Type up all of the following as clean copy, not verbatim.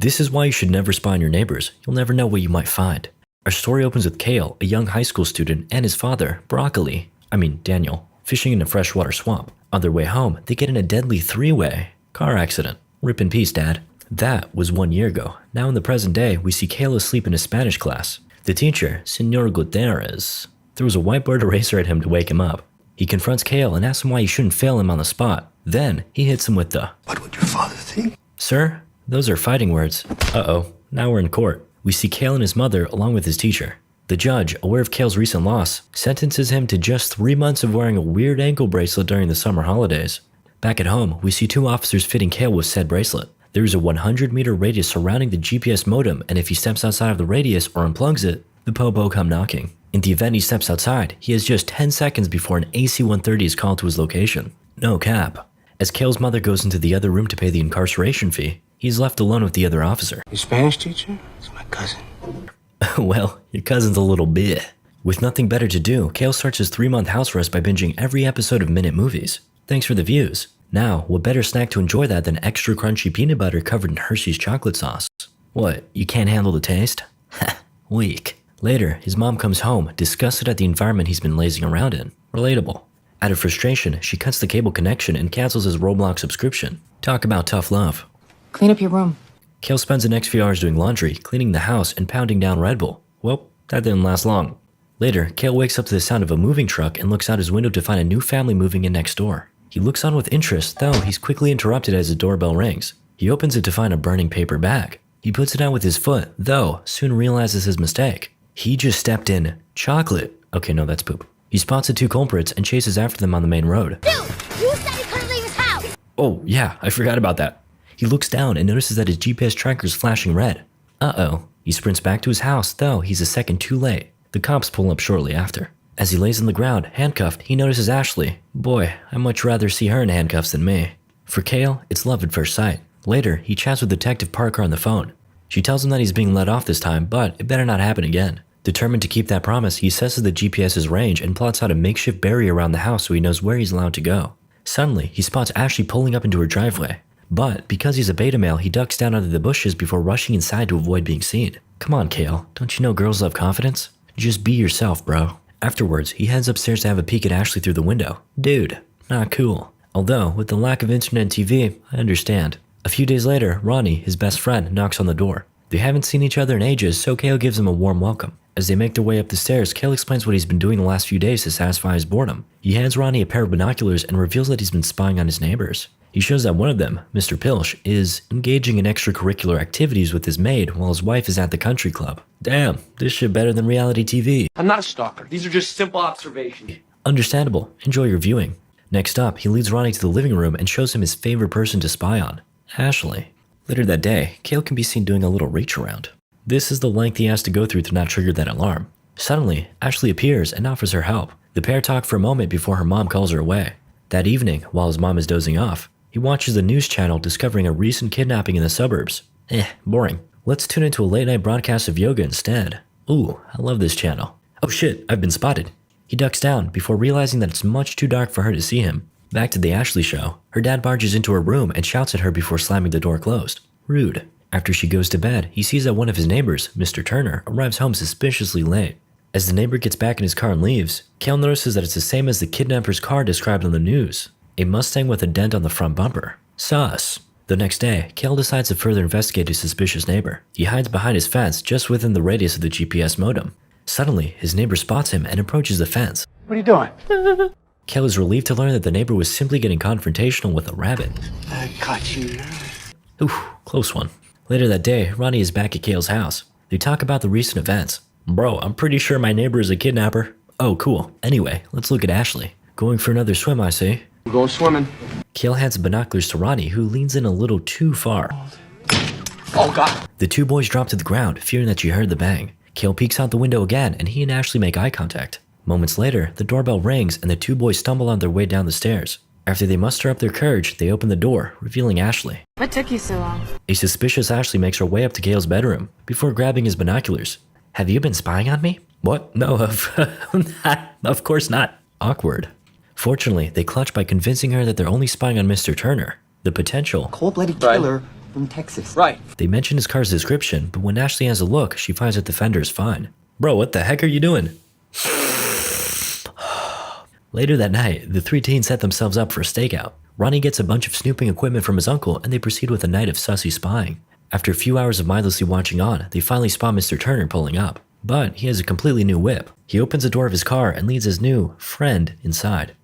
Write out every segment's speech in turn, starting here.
This is why you should never spy on your neighbors. You'll never know what you might find. Our story opens with Kale, a young high school student, and his father, Daniel, fishing in a freshwater swamp. On their way home, they get in a deadly three-way car accident. Rip in peace, Dad. That was 1 year ago. Now in the present day, we see Kale asleep in his Spanish class. The teacher, Senor Gutierrez, throws a whiteboard eraser at him to wake him up. He confronts Kale and asks him why he shouldn't fail him on the spot. Then, he hits him with the, "What would your father think?" "Sir, those are fighting words." Uh-oh, now we're in court. We see Kale and his mother along with his teacher. The judge, aware of Kale's recent loss, sentences him to just 3 months of wearing a weird ankle bracelet during the summer holidays. Back at home, we see 2 officers fitting Kale with said bracelet. There is a 100-meter radius surrounding the GPS modem, and if he steps outside of the radius or unplugs it, the popo come knocking. In the event he steps outside, he has just 10 seconds before an AC-130 is called to his location. No cap. As Kale's mother goes into the other room to pay the incarceration fee, he's left alone with the other officer. Your Spanish teacher? It's my cousin. Well, your cousin's a little bit. With nothing better to do, Kale starts his 3-month house arrest by binging every episode of Minute Movies. Thanks for the views. Now, what better snack to enjoy that than extra crunchy peanut butter covered in Hershey's chocolate sauce? What, you can't handle the taste? Ha, weak. Later, his mom comes home, disgusted at the environment he's been lazing around in. Relatable. Out of frustration, she cuts the cable connection and cancels his Roblox subscription. Talk about tough love. Clean up your room. Kale spends the next few hours doing laundry, cleaning the house, and pounding down Red Bull. Well, that didn't last long. Later, Kale wakes up to the sound of a moving truck and looks out his window to find a new family moving in next door. He looks on with interest, though he's quickly interrupted as the doorbell rings. He opens it to find a burning paper bag. He puts it out with his foot, though soon realizes his mistake. He just stepped in chocolate. Okay, no, that's poop. He spots the 2 culprits and chases after them on the main road. Dude, you said he couldn't leave his house! Oh, yeah, I forgot about that. He looks down and notices that his GPS tracker is flashing red. Uh-oh. He sprints back to his house, though he's a second too late. The cops pull up shortly after. As he lays on the ground, handcuffed, he notices Ashley. Boy, I'd much rather see her in handcuffs than me. For Kale, it's love at first sight. Later, he chats with Detective Parker on the phone. She tells him that he's being let off this time, but it better not happen again. Determined to keep that promise, he assesses the GPS's range and plots out a makeshift barrier around the house so he knows where he's allowed to go. Suddenly, he spots Ashley pulling up into her driveway. But because he's a beta male, he ducks down under the bushes before rushing inside to avoid being seen. Come on, Kale, don't you know girls love confidence? Just be yourself, bro. Afterwards, he heads upstairs to have a peek at Ashley through the window. Dude, not cool. Although, with the lack of internet and TV, I understand. A few days later, Ronnie, his best friend, knocks on the door. They haven't seen each other in ages, so Kale gives him a warm welcome. As they make their way up the stairs, Kale explains what he's been doing the last few days to satisfy his boredom. He hands Ronnie a pair of binoculars and reveals that he's been spying on his neighbors. He shows that one of them, Mr. Pilch, is engaging in extracurricular activities with his maid while his wife is at the country club. Damn, this shit better than reality TV. I'm not a stalker. These are just simple observations. Understandable. Enjoy your viewing. Next up, he leads Ronnie to the living room and shows him his favorite person to spy on, Ashley. Later that day, Kale can be seen doing a little reach around. This is the length he has to go through to not trigger that alarm. Suddenly, Ashley appears and offers her help. The pair talk for a moment before her mom calls her away. That evening, while his mom is dozing off, he watches the news channel discovering a recent kidnapping in the suburbs. Boring. Let's tune into a late-night broadcast of yoga instead. Ooh, I love this channel. Oh shit, I've been spotted. He ducks down before realizing that it's much too dark for her to see him. Back to the Ashley show. Her dad barges into her room and shouts at her before slamming the door closed. Rude. After she goes to bed, he sees that one of his neighbors, Mr. Turner, arrives home suspiciously late. As the neighbor gets back in his car and leaves, Kale notices that it's the same as the kidnapper's car described on the news. A Mustang with a dent on the front bumper. Sus. The next day, Kale decides to further investigate his suspicious neighbor. He hides behind his fence just within the radius of the GPS modem. Suddenly, his neighbor spots him and approaches the fence. What are you doing? Kale is relieved to learn that the neighbor was simply getting confrontational with a rabbit. I caught you. Ooh, close one. Later that day, Ronnie is back at Kale's house. They talk about the recent events. Bro, I'm pretty sure my neighbor is a kidnapper. Oh, cool. Anyway, let's look at Ashley. Going for another swim, I see. We're going swimming. Kale hands the binoculars to Ronnie, who leans in a little too far. Oh, God. The 2 boys drop to the ground, fearing that she heard the bang. Kale peeks out the window again, and he and Ashley make eye contact. Moments later, the doorbell rings, and the 2 boys stumble on their way down the stairs. After they muster up their courage, they open the door, revealing Ashley. What took you so long? A suspicious Ashley makes her way up to Kale's bedroom, before grabbing his binoculars. Have you been spying on me? What? No, of course not. Awkward. Fortunately, they clutch by convincing her that they're only spying on Mr. Turner. The potential Cold-blooded killer from Texas. Right. They mention his car's description, but when Ashley has a look, she finds that the fender is fine. Bro, what the heck are you doing? Later that night, the three teens set themselves up for a stakeout. Ronnie gets a bunch of snooping equipment from his uncle, and they proceed with a night of sussy spying. After a few hours of mindlessly watching on, they finally spot Mr. Turner pulling up. But he has a completely new whip. He opens the door of his car and leads his new friend inside.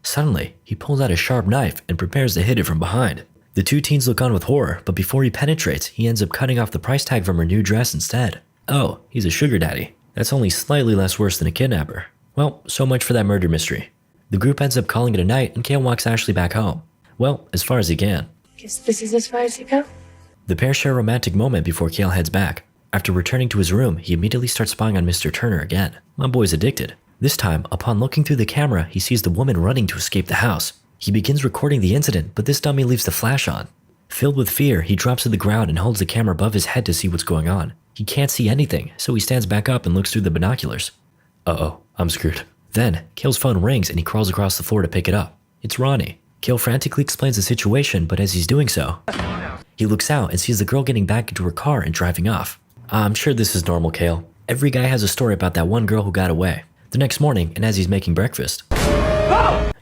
Suddenly, he pulls out a sharp knife and prepares to hit it from behind. The two teens look on with horror, but before he penetrates, he ends up cutting off the price tag from her new dress instead. Oh, he's a sugar daddy. That's only slightly less worse than a kidnapper. Well, so much for that murder mystery. The group ends up calling it a night and Kale walks Ashley back home. Well, as far as he can. Guess this is as far as you go. The pair share a romantic moment before Kale heads back. After returning to his room, he immediately starts spying on Mr. Turner again. My boy's addicted. This time, upon looking through the camera, he sees the woman running to escape the house. He begins recording the incident, but this dummy leaves the flash on. Filled with fear, he drops to the ground and holds the camera above his head to see what's going on. He can't see anything, so he stands back up and looks through the binoculars. Uh-oh, I'm screwed. Then, Kale's phone rings and he crawls across the floor to pick it up. It's Ronnie. Kale frantically explains the situation, but as he's doing so, he looks out and sees the girl getting back into her car and driving off. I'm sure this is normal, Kale. Every guy has a story about that one girl who got away. The next morning, and as he's making breakfast,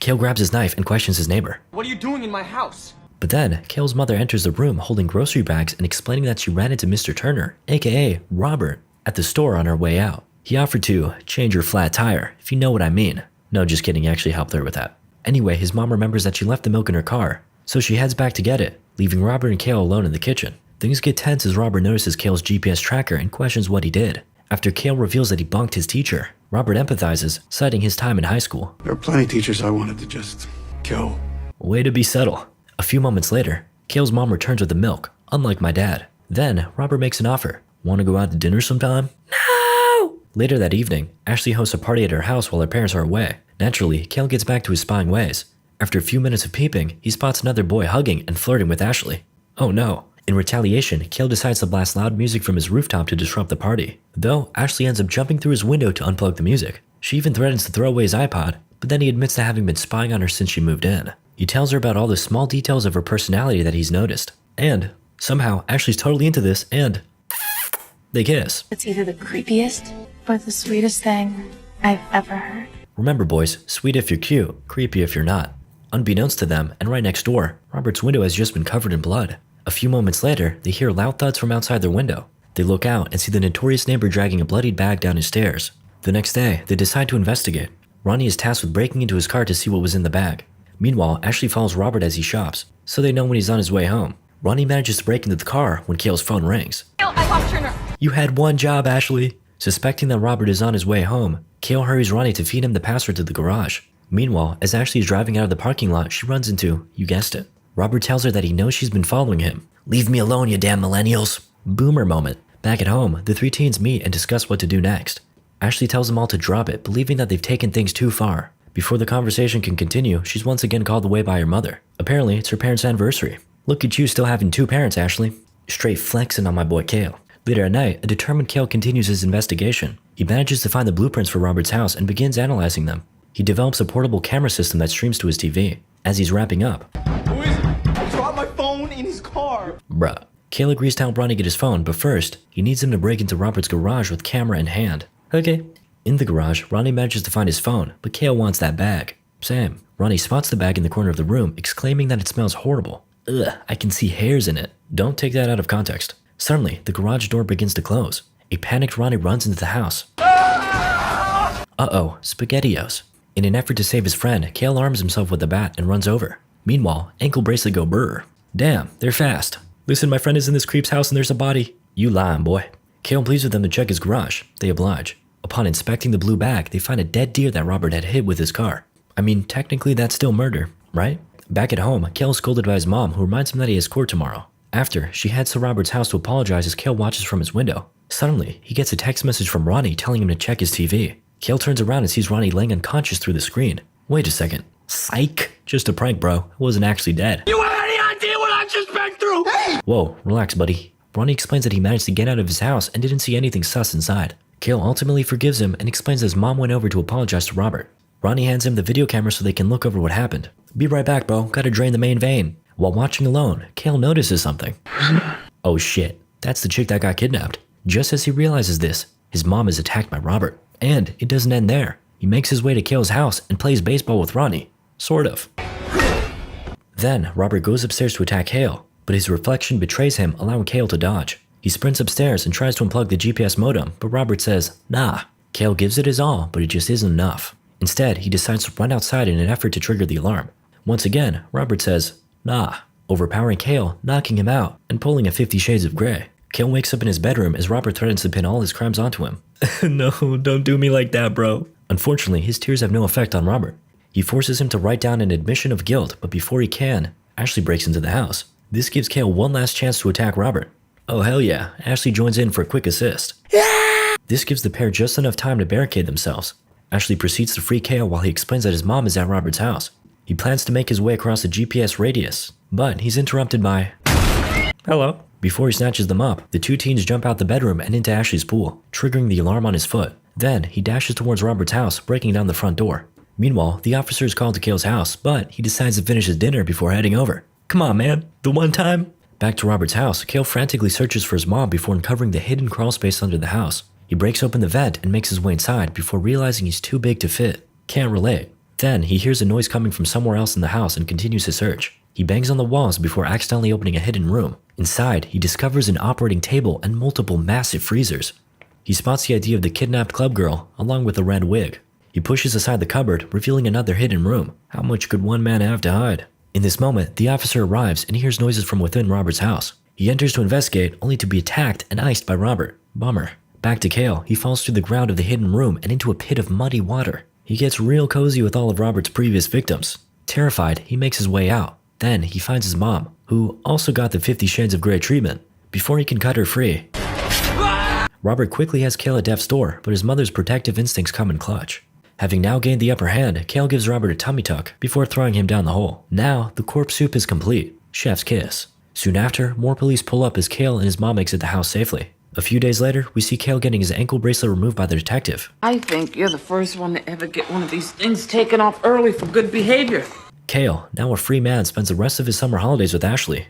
Kale grabs his knife and questions his neighbor. What are you doing in my house? But then, Kale's mother enters the room holding grocery bags and explaining that she ran into Mr. Turner, aka Robert, at the store on her way out. He offered to change her flat tire, if you know what I mean. No, just kidding, he actually helped her with that. Anyway, his mom remembers that she left the milk in her car, so she heads back to get it, leaving Robert and Kale alone in the kitchen. Things get tense as Robert notices Kale's GPS tracker and questions what he did. After Kale reveals that he bunked his teacher, Robert empathizes, citing his time in high school. There are plenty of teachers I wanted to just kill. Way to be subtle. A few moments later, Kale's mom returns with the milk, unlike my dad. Then, Robert makes an offer. Want to go out to dinner sometime? No! Later that evening, Ashley hosts a party at her house while her parents are away. Naturally, Kale gets back to his spying ways. After a few minutes of peeping, he spots another boy hugging and flirting with Ashley. Oh no. In retaliation, Kale decides to blast loud music from his rooftop to disrupt the party. Though, Ashley ends up jumping through his window to unplug the music. She even threatens to throw away his iPod, but then he admits to having been spying on her since she moved in. He tells her about all the small details of her personality that he's noticed. And, somehow, Ashley's totally into this, and they kiss. It's either the creepiest or the sweetest thing I've ever heard. Remember boys, sweet if you're cute, creepy if you're not. Unbeknownst to them, and right next door, Robert's window has just been covered in blood. A few moments later, they hear loud thuds from outside their window. They look out and see the notorious neighbor dragging a bloodied bag down his stairs. The next day, they decide to investigate. Ronnie is tasked with breaking into his car to see what was in the bag. Meanwhile, Ashley follows Robert as he shops, so they know when he's on his way home. Ronnie manages to break into the car when Kale's phone rings. I lost Turner. You had one job, Ashley. Suspecting that Robert is on his way home, Kale hurries Ronnie to feed him the password to the garage. Meanwhile, as Ashley is driving out of the parking lot, she runs into, you guessed it. Robert tells her that he knows she's been following him. Leave me alone, you damn millennials. Boomer moment. Back at home, the three teens meet and discuss what to do next. Ashley tells them all to drop it, believing that they've taken things too far. Before the conversation can continue, she's once again called away by her mother. Apparently, it's her parents' anniversary. Look at you still having two parents, Ashley. Straight flexing on my boy Kale. Later at night, a determined Kale continues his investigation. He manages to find the blueprints for Robert's house and begins analyzing them. He develops a portable camera system that streams to his TV. As he's wrapping up, Who is it? I dropped my phone in his car. bruh. Kale agrees to help Ronnie get his phone, but first, he needs him to break into Robert's garage with camera in hand. Okay. In the garage, Ronnie manages to find his phone, but Kale wants that bag. Same. Ronnie spots the bag in the corner of the room, exclaiming that it smells horrible. Ugh, I can see hairs in it. Don't take that out of context. Suddenly, the garage door begins to close. A panicked Ronnie runs into the house. Uh-oh, SPAGHETTIOS. In an effort to save his friend, Kale arms himself with a bat and runs over. Meanwhile, ankle bracelet go brr. Damn, they're fast. Listen, my friend is in this creep's house and there's a body. You lying, boy. Kale pleads with them to check his garage. They oblige. Upon inspecting the blue bag, they find a dead deer that Robert had hit with his car. I mean, technically that's still murder, right? Back at home, Kale is scolded by his mom, who reminds him that he has court tomorrow. After, she heads to Robert's house to apologize as Kale watches from his window. Suddenly, he gets a text message from Ronnie telling him to check his TV. Kale turns around and sees Ronnie laying unconscious through the screen. Wait a second. Psych. Just a prank, bro. I wasn't actually dead. You have any idea what I just been through? Hey! Whoa, relax, buddy. Ronnie explains that he managed to get out of his house and didn't see anything sus inside. Kale ultimately forgives him and explains that his mom went over to apologize to Robert. Ronnie hands him the video camera so they can look over what happened. Be right back, bro. Gotta drain the main vein. While watching alone, Kale notices something. Oh shit, that's the chick that got kidnapped. Just as he realizes this, his mom is attacked by Robert. And it doesn't end there. He makes his way to Kale's house and plays baseball with Ronnie. Sort of. Then, Robert goes upstairs to attack Kale, but his reflection betrays him, allowing Kale to dodge. He sprints upstairs and tries to unplug the GPS modem, but Robert says, nah. Kale gives it his all, but it just isn't enough. Instead, he decides to run outside in an effort to trigger the alarm. Once again, Robert says, nah, overpowering Kale, knocking him out, and pulling a 50 Shades of Grey. Kale wakes up in his bedroom as Robert threatens to pin all his crimes onto him. No, don't do me like that, bro. Unfortunately, his tears have no effect on Robert. He forces him to write down an admission of guilt, but before he can, Ashley breaks into the house. This gives Kale one last chance to attack Robert. Oh hell yeah, Ashley joins in for a quick assist. This gives the pair just enough time to barricade themselves. Ashley proceeds to free Kale while he explains that his mom is at Robert's house. He plans to make his way across the GPS radius, but he's interrupted by... Hello. Before he snatches them up, the two teens jump out the bedroom and into Ashley's pool, triggering the alarm on his foot. Then, he dashes towards Robert's house, breaking down the front door. Meanwhile, the officer is called to Kale's house, but he decides to finish his dinner before heading over. Come on, man. The one time? Back to Robert's house, Kale frantically searches for his mom before uncovering the hidden crawl space under the house. He breaks open the vent and makes his way inside before realizing he's too big to fit. Can't relate. Then, he hears a noise coming from somewhere else in the house and continues his search. He bangs on the walls before accidentally opening a hidden room. Inside, he discovers an operating table and multiple massive freezers. He spots the ID of the kidnapped club girl, along with a red wig. He pushes aside the cupboard, revealing another hidden room. How much could one man have to hide? In this moment, the officer arrives and hears noises from within Robert's house. He enters to investigate, only to be attacked and iced by Robert. Bummer. Back to Kale, he falls through the ground of the hidden room and into a pit of muddy water. He gets real cozy with all of Robert's previous victims. Terrified, he makes his way out. Then, he finds his mom, who also got the 50 Shades of Grey treatment. Before he can cut her free, Robert quickly has Kale at death's door, but his mother's protective instincts come in clutch. Having now gained the upper hand, Kale gives Robert a tummy tuck before throwing him down the hole. Now, the corpse soup is complete. Chef's kiss. Soon after, more police pull up as Kale and his mom exit the house safely. A few days later, we see Kale getting his ankle bracelet removed by the detective. I think you're the first one to ever get one of these things taken off early for good behavior. Kale, now a free man, spends the rest of his summer holidays with Ashley.